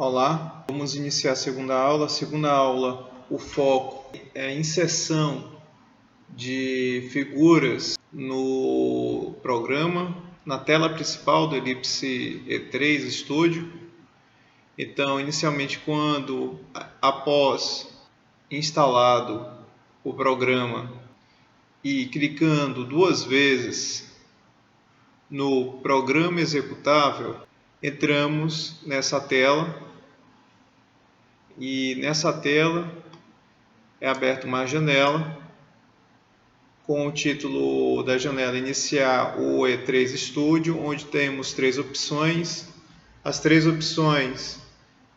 Olá, vamos iniciar a segunda aula. A segunda aula, o foco é a inserção de figuras no programa, na tela principal do Ellipse E3 Studio. Então, inicialmente, após instalado o programa e clicando duas vezes no programa executável, entramos nessa tela. E nessa tela é aberta uma janela com o título da janela Iniciar o E3 Studio, onde temos três opções. As três opções,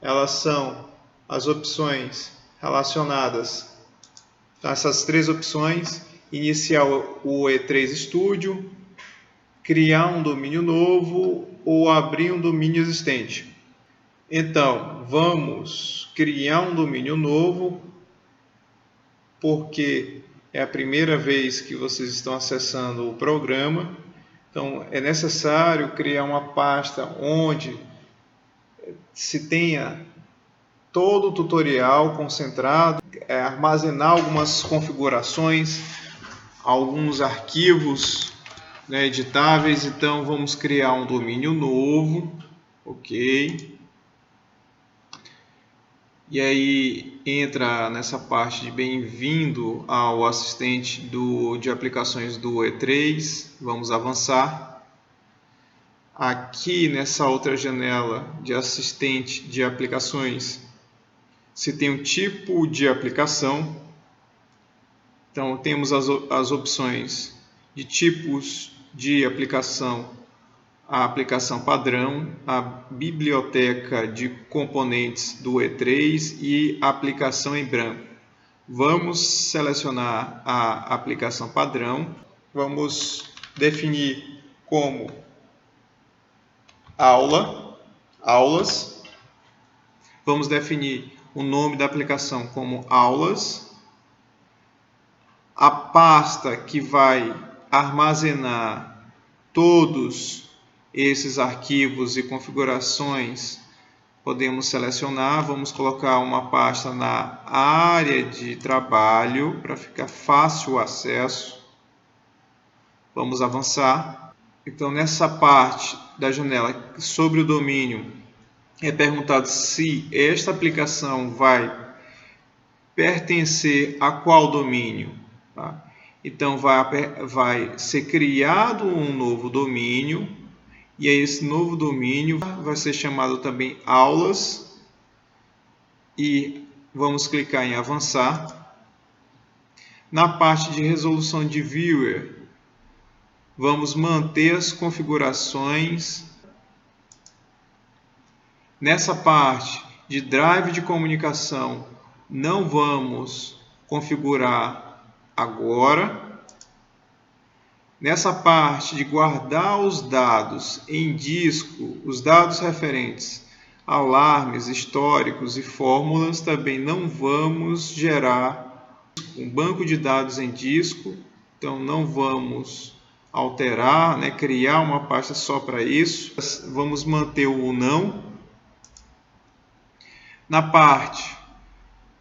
elas são as opções relacionadas a essas três opções: iniciar o E3 Studio, criar um domínio novo ou abrir um domínio existente. Então, vamos criar um domínio novo, porque é a primeira vez que vocês estão acessando o programa. Então, é necessário criar uma pasta onde se tenha todo o tutorial concentrado, armazenar algumas configurações, alguns arquivos, editáveis. Então, vamos criar um domínio novo, ok? E aí entra nessa parte de bem-vindo ao assistente de aplicações do E3. Vamos avançar. Aqui nessa outra janela de assistente de aplicações, se tem um tipo de aplicação. Então temos as opções de tipos de aplicação. A aplicação padrão, a biblioteca de componentes do E3 e a aplicação em branco. Vamos selecionar a aplicação padrão. Vamos definir como aulas. Vamos definir o nome da aplicação como aulas. A pasta que vai armazenar todos esses arquivos e configurações, podemos selecionar. Vamos colocar uma pasta na área de trabalho para ficar fácil o acesso. Vamos avançar. Então, nessa parte da janela sobre o domínio, é perguntado se esta aplicação vai pertencer a qual domínio, tá? Então, vai ser criado um novo domínio. E aí esse novo domínio vai ser chamado também aulas. E vamos clicar em avançar. Na parte de resolução de viewer, vamos manter as configurações. Nessa parte de drive de comunicação, não vamos configurar agora. Nessa parte de guardar os dados em disco, os dados referentes a alarmes, históricos e fórmulas, também não vamos gerar um banco de dados em disco. Então, não vamos alterar, criar uma pasta só para isso. Vamos manter o não. Na parte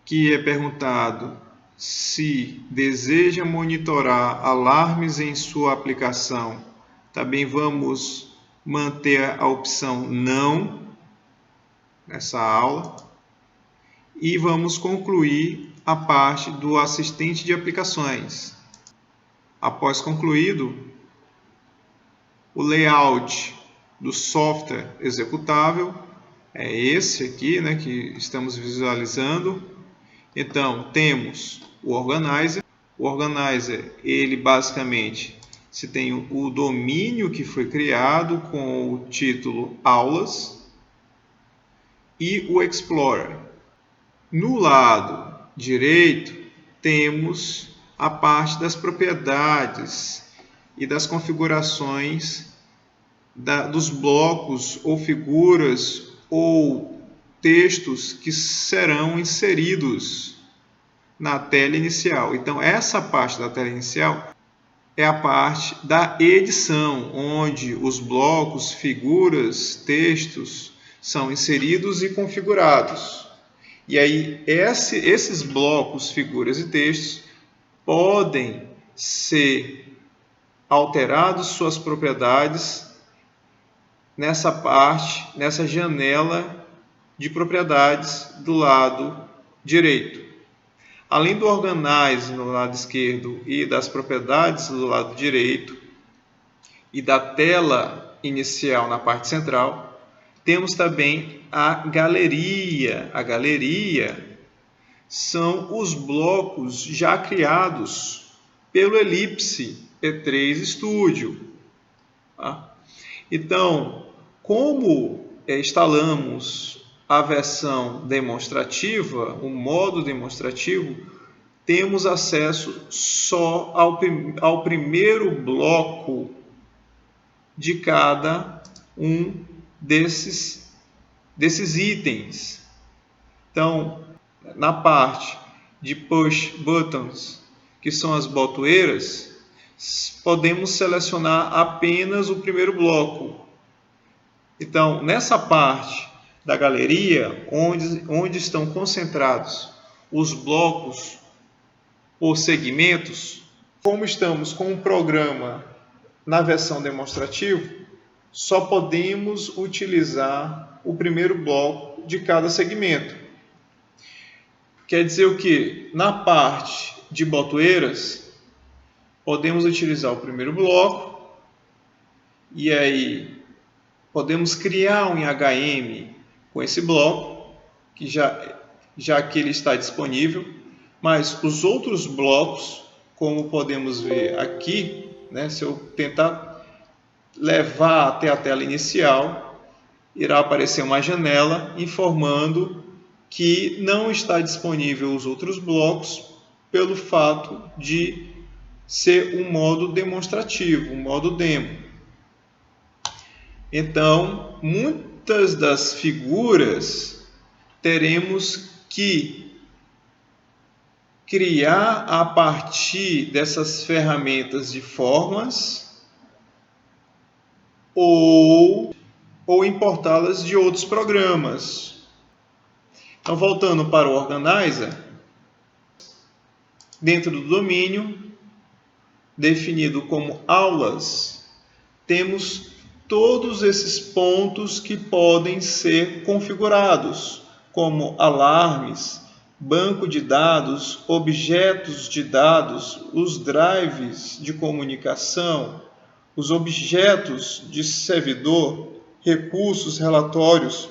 que é perguntado se deseja monitorar alarmes em sua aplicação, também vamos manter a opção não nessa aula. E vamos concluir a parte do assistente de aplicações. Após concluído, o layout do software executável é esse aqui, que estamos visualizando. Então, temos o Organizer. O Organizer, ele basicamente, se tem o domínio que foi criado com o título aulas e o Explorer. No lado direito, temos a parte das propriedades e das configurações dos blocos ou figuras ou textos que serão inseridos na tela inicial. Então, essa parte da tela inicial é a parte da edição, onde os blocos, figuras, textos são inseridos e configurados. E aí esses blocos, figuras e textos podem ser alterados suas propriedades nessa parte, nessa janela de propriedades do lado direito. Além do Organize no lado esquerdo e das propriedades do lado direito e da tela inicial na parte central, temos também a galeria. A galeria são os blocos já criados pelo Ellipse E3 Studio. Então, como instalamos a versão demonstrativa, o modo demonstrativo, temos acesso só ao primeiro bloco de cada um desses itens. Então, na parte de push buttons, que são as botoeiras, podemos selecionar apenas o primeiro bloco. Então, nessa parte da galeria, onde estão concentrados os blocos por segmentos, como estamos com o programa na versão demonstrativa, só podemos utilizar o primeiro bloco de cada segmento. Quer dizer o que? Na parte de botoeiras, podemos utilizar o primeiro bloco e aí podemos criar um HM com esse bloco, que já que ele está disponível, mas os outros blocos, como podemos ver aqui, se eu tentar levar até a tela inicial, irá aparecer uma janela informando que não está disponível os outros blocos pelo fato de ser um modo demonstrativo, um modo demo. Então, muitas das figuras teremos que criar a partir dessas ferramentas de formas ou importá-las de outros programas. Então, voltando para o Organizer, dentro do domínio, definido como aulas, temos todos esses pontos que podem ser configurados, como alarmes, banco de dados, objetos de dados, os drives de comunicação, os objetos de servidor, recursos, relatórios,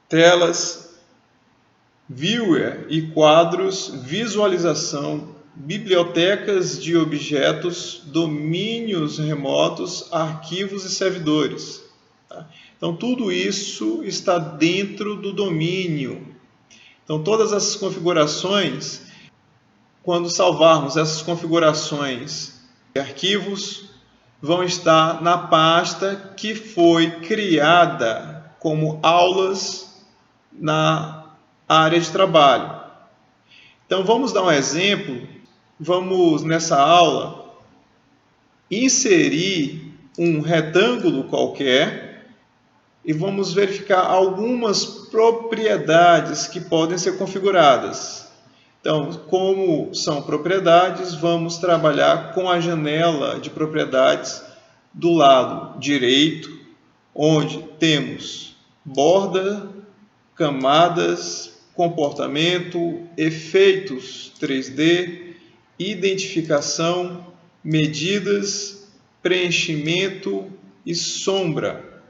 telas, viewer e quadros, visualização, bibliotecas de objetos, domínios remotos, arquivos e servidores. Então, tudo isso está dentro do domínio. Então, todas essas configurações, quando salvarmos essas configurações de arquivos, vão estar na pasta que foi criada como aulas na área de trabalho. Então, vamos dar um exemplo. Vamos, nessa aula, inserir um retângulo qualquer e vamos verificar algumas propriedades que podem ser configuradas. Então, como são propriedades, vamos trabalhar com a janela de propriedades do lado direito, onde temos borda, camadas, comportamento, efeitos 3D, identificação, medidas, preenchimento e sombra.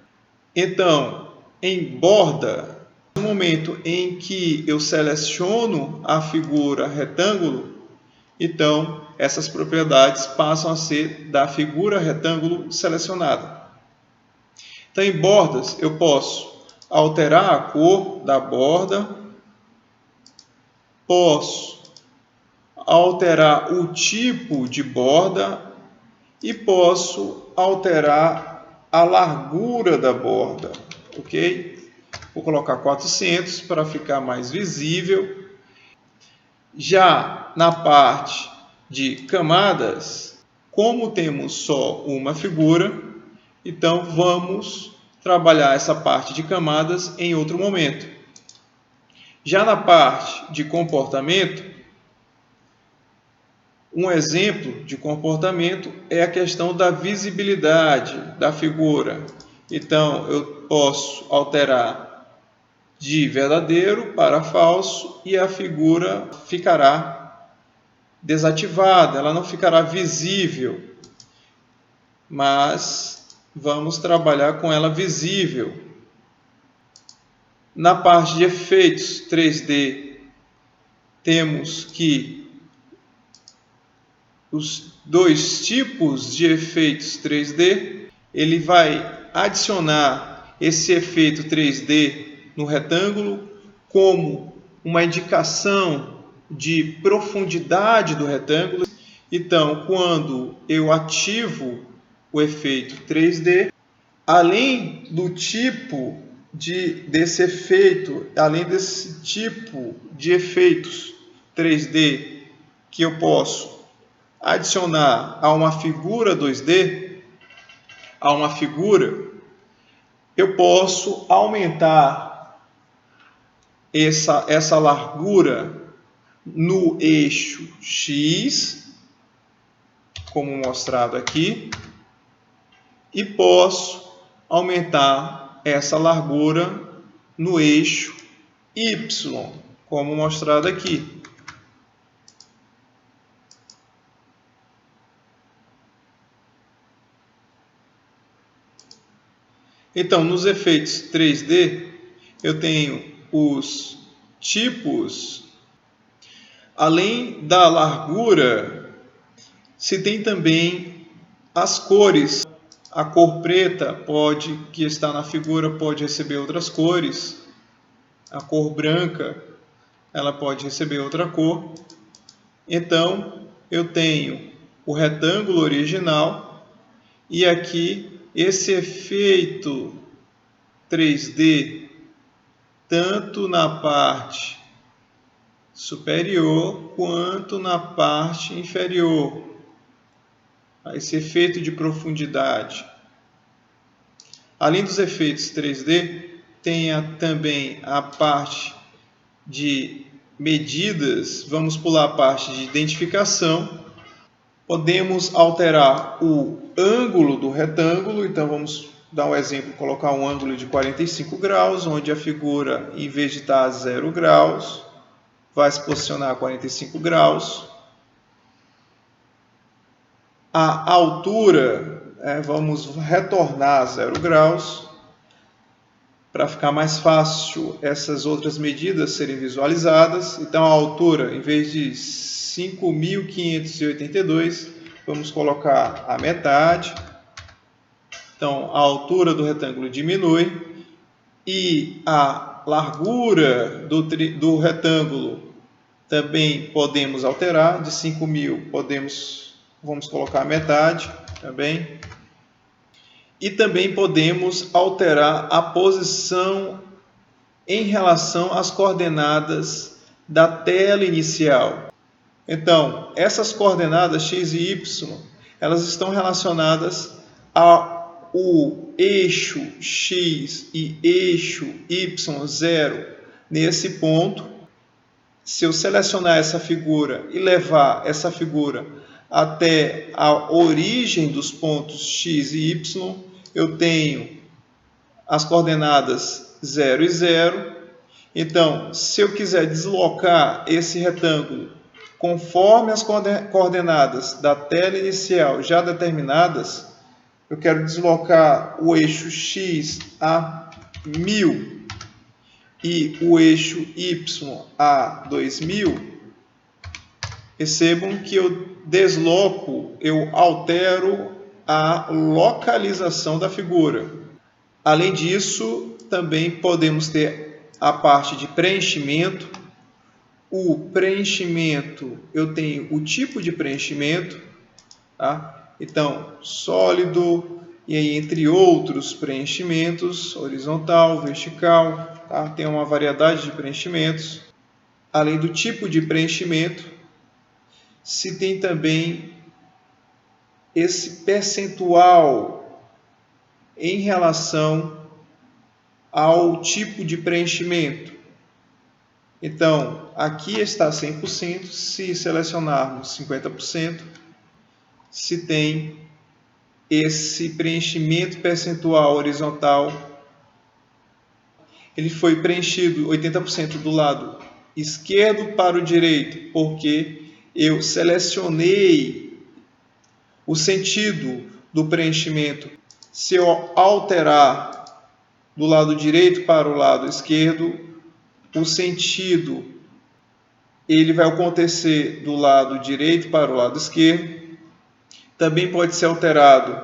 Então, em borda, no momento em que eu seleciono a figura retângulo, então essas propriedades passam a ser da figura retângulo selecionada. Então, em bordas, eu posso alterar a cor da borda, posso alterar o tipo de borda e posso alterar a largura da borda, ok? Vou colocar 400 para ficar mais visível. Já na parte de camadas, como temos só uma figura, então vamos trabalhar essa parte de camadas em outro momento. Já na parte de comportamento, um exemplo de comportamento é a questão da visibilidade da figura. Então, eu posso alterar de verdadeiro para falso e a figura ficará desativada, ela não ficará visível, mas vamos trabalhar com ela visível. Na parte de efeitos 3D, temos que os dois tipos de efeitos 3D, ele vai adicionar esse efeito 3D no retângulo como uma indicação de profundidade do retângulo. Então, quando eu ativo o efeito 3D, além do tipo desse efeito, além desse tipo de efeitos 3D que eu posso adicionar a uma figura 2D, a uma figura, eu posso aumentar essa largura no eixo X, como mostrado aqui, e posso aumentar essa largura no eixo Y, como mostrado aqui. Então, nos efeitos 3D, eu tenho os tipos, além da largura, se tem também as cores. A cor preta que está na figura pode receber outras cores. A cor branca, ela pode receber outra cor. Então, eu tenho o retângulo original e aqui esse efeito 3D, tanto na parte superior quanto na parte inferior. Esse efeito de profundidade. Além dos efeitos 3D, tem também a parte de medidas. Vamos pular a parte de identificação. Podemos alterar o ângulo do retângulo. Então, vamos dar um exemplo, colocar um ângulo de 45 graus, onde a figura, em vez de estar a 0 graus, vai se posicionar a 45 graus. A altura, vamos retornar a 0 graus, para ficar mais fácil essas outras medidas serem visualizadas. Então, a altura, em vez de 5.582, vamos colocar a metade. Então, a altura do retângulo diminui e a largura do retângulo também podemos alterar. De 5.000 vamos colocar a metade também. E também podemos alterar a posição em relação às coordenadas da tela inicial. Então, essas coordenadas x e y, elas estão relacionadas ao eixo x e eixo y0 nesse ponto. Se eu selecionar essa figura e levar essa figura até a origem dos pontos x e y, eu tenho as coordenadas 0 e 0. Então, se eu quiser deslocar esse retângulo conforme as coordenadas da tela inicial já determinadas, eu quero deslocar o eixo x a 1000 e o eixo y a 2000, percebam que eu altero a localização da figura. Além disso, também podemos ter a parte de preenchimento. O preenchimento, eu tenho o tipo de preenchimento, tá? Então, sólido, e aí, entre outros preenchimentos, horizontal, vertical, tá? Tem uma variedade de preenchimentos. Além do tipo de preenchimento, se tem também esse percentual em relação ao tipo de preenchimento. Então, aqui está 100%, se selecionarmos 50%, se tem esse preenchimento percentual horizontal. Ele foi preenchido 80% do lado esquerdo para o direito, porque eu selecionei o sentido do preenchimento. Se eu alterar do lado direito para o lado esquerdo, o sentido ele vai acontecer do lado direito para o lado esquerdo. Também pode ser alterado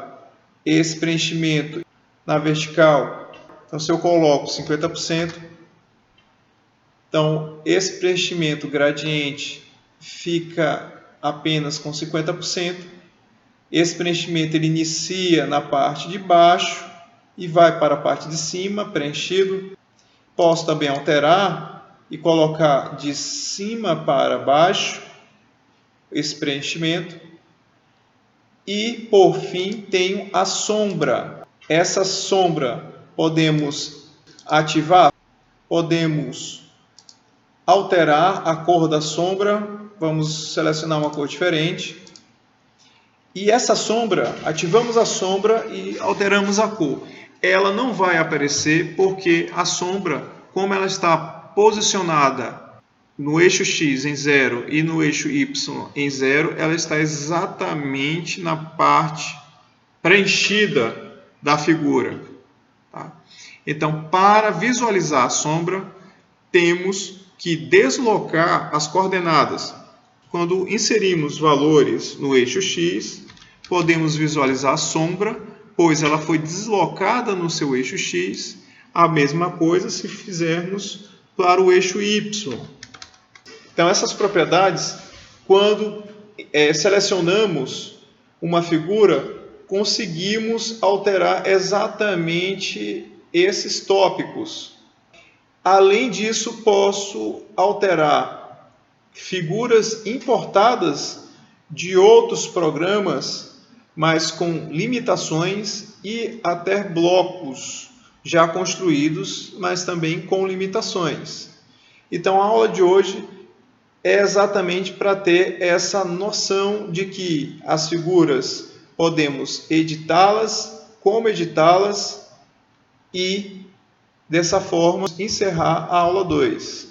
esse preenchimento na vertical. Então, se eu coloco 50%, então esse preenchimento gradiente fica apenas com 50%. Esse preenchimento ele inicia na parte de baixo e vai para a parte de cima, preenchido. Posso também alterar e colocar de cima para baixo esse preenchimento. E, por fim, tenho a sombra. Essa sombra podemos ativar, podemos alterar a cor da sombra. Vamos selecionar uma cor diferente. E essa sombra, ativamos a sombra e alteramos a cor. Ela não vai aparecer porque a sombra, como ela está posicionada no eixo X em 0 e no eixo Y em 0, ela está exatamente na parte preenchida da figura. Tá? Então, para visualizar a sombra, temos que deslocar as coordenadas. Quando inserimos valores no eixo X, podemos visualizar a sombra, pois ela foi deslocada no seu eixo X. A mesma coisa se fizermos para o eixo Y. Então, essas propriedades, quando selecionamos uma figura, conseguimos alterar exatamente esses tópicos. Além disso, posso alterar figuras importadas de outros programas, mas com limitações, e até blocos já construídos, mas também com limitações. Então, a aula de hoje é exatamente para ter essa noção de que as figuras podemos editá-las, como editá-las, e dessa forma encerrar a aula 2.